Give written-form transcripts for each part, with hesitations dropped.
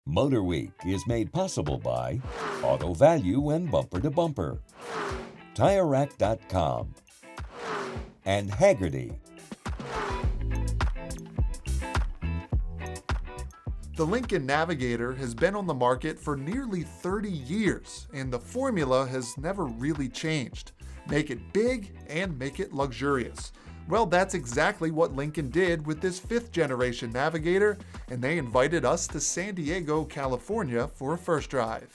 MotorWeek is made possible by Auto Value and Bumper to Bumper, TireRack.com, and Haggerty. The Lincoln Navigator has been on the market for nearly 30 years, and the formula has never really changed. Make it big and make it luxurious. Well, that's exactly what Lincoln did with this 5th generation Navigator, and they invited us to San Diego, California for a first drive.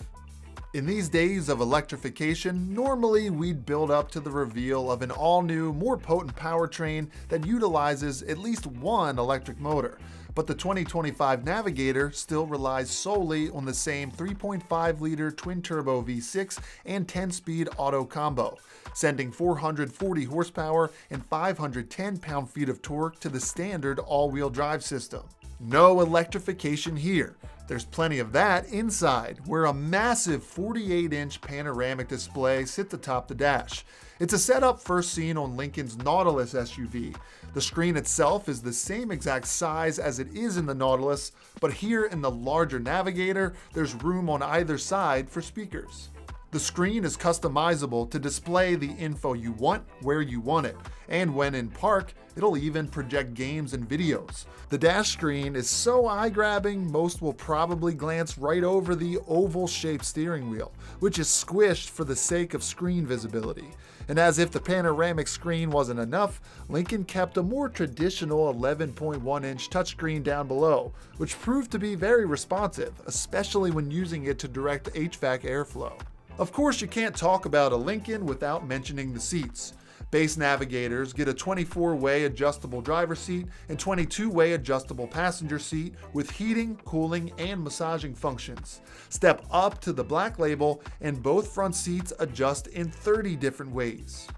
In these days of electrification, normally we'd build up to the reveal of an all-new, more potent powertrain that utilizes at least one electric motor. But the 2025 Navigator still relies solely on the same 3.5-liter twin-turbo V6 and 10-speed auto combo, sending 440 horsepower and 510 pound-feet of torque to the standard all-wheel drive system. No electrification here. There's plenty of that inside, where a massive 48-inch panoramic display sits atop the dash. It's a setup first seen on Lincoln's Nautilus SUV. The screen itself is the same exact size as it is in the Nautilus, but here in the larger Navigator, there's room on either side for speakers. The screen is customizable to display the info you want where you want it, and when in park, it'll even project games and videos. The dash screen is so eye-grabbing, most will probably glance right over the oval-shaped steering wheel, which is squished for the sake of screen visibility. And as if the panoramic screen wasn't enough, Lincoln kept a more traditional 11.1-inch touchscreen down below, which proved to be very responsive, especially when using it to direct HVAC airflow. Of course, you can't talk about a Lincoln without mentioning the seats. Base Navigators get a 24-way adjustable driver's seat and 22-way adjustable passenger seat with heating, cooling, and massaging functions. Step up to the Black Label and both front seats adjust in 30 different ways.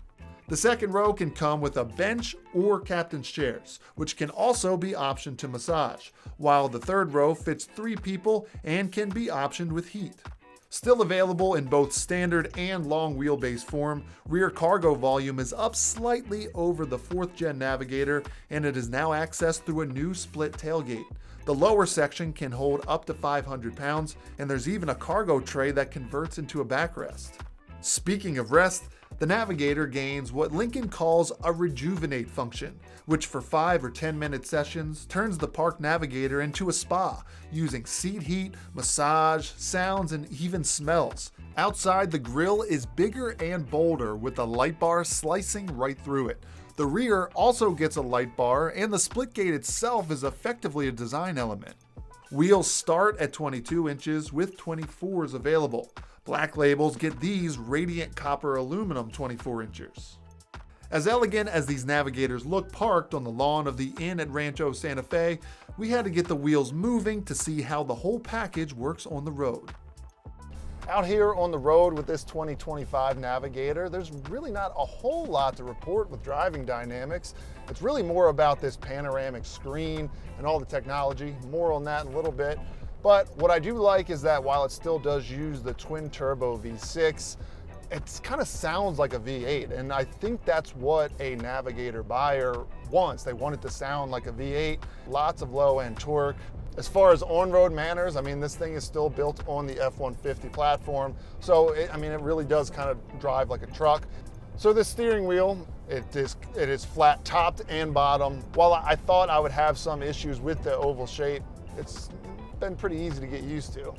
The second row can come with a bench or captain's chairs, which can also be optioned to massage, while the third row fits 3 people and can be optioned with heat. Still available in both standard and long wheelbase form, rear cargo volume is up slightly over the 4th Gen Navigator, and it is now accessed through a new split tailgate. The lower section can hold up to 500 pounds, and there's even a cargo tray that converts into a backrest. Speaking of rest, the Navigator gains what Lincoln calls a rejuvenate function, which for 5 or 10-minute sessions turns the Park Navigator into a spa, using seat heat, massage, sounds, and even smells. Outside, the grille is bigger and bolder with a light bar slicing right through it. The rear also gets a light bar, and the split gate itself is effectively a design element. Wheels start at 22 inches with 24s available. Black Labels get these radiant copper aluminum 24 inchers. As elegant as these Navigators look parked on the lawn of the inn at Rancho Santa Fe, we had to get the wheels moving to see how the whole package works on the road. Out here on the road with this 2025 Navigator, there's really not a whole lot to report with driving dynamics. It's really more about this panoramic screen and all the technology. More on that in a little bit. But what I do like is that while it still does use the twin turbo V6, it kind of sounds like a V8, and I think that's what a Navigator buyer wants. They want it to sound like a V8, lots of low-end torque. As far as on-road manners, I mean, this thing is still built on the F-150 platform, so it really does kind of drive like a truck. So this steering wheel, it is flat topped and bottom. While I thought I would have some issues with the oval shape, it's been pretty easy to get used to.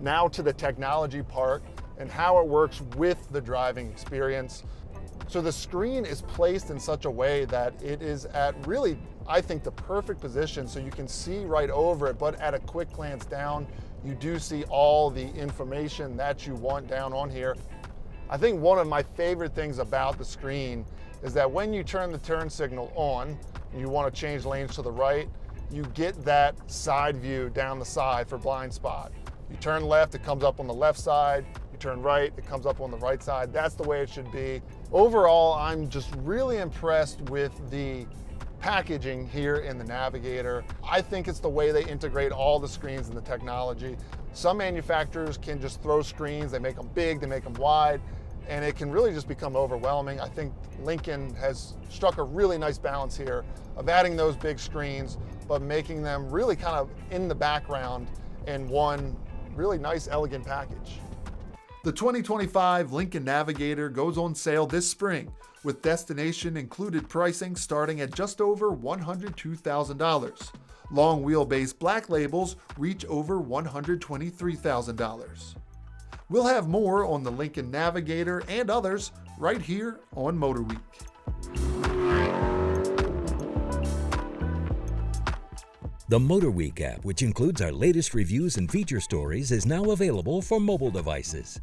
Now to the technology part and how it works with the driving experience. So the screen is placed in such a way that it is at really, I think, the perfect position so you can see right over it, but at a quick glance down, you do see all the information that you want down on here. I think one of my favorite things about the screen is that when you turn the turn signal on and you want to change lanes to the right, you get that side view down the side for blind spot. You turn left, it comes up on the left side. You turn right, it comes up on the right side. That's the way it should be. Overall, I'm just really impressed with the packaging here in the Navigator. I think it's the way they integrate all the screens and the technology. Some manufacturers can just throw screens, they make them big, they make them wide, and it can really just become overwhelming. I think Lincoln has struck a really nice balance here of adding those big screens, but making them really kind of in the background in one really nice, elegant package. The 2025 Lincoln Navigator goes on sale this spring with destination included pricing starting at just over $102,000. Long wheelbase black labels reach over $123,000. We'll have more on the Lincoln Navigator and others right here on MotorWeek. The MotorWeek app, which includes our latest reviews and feature stories, is now available for mobile devices.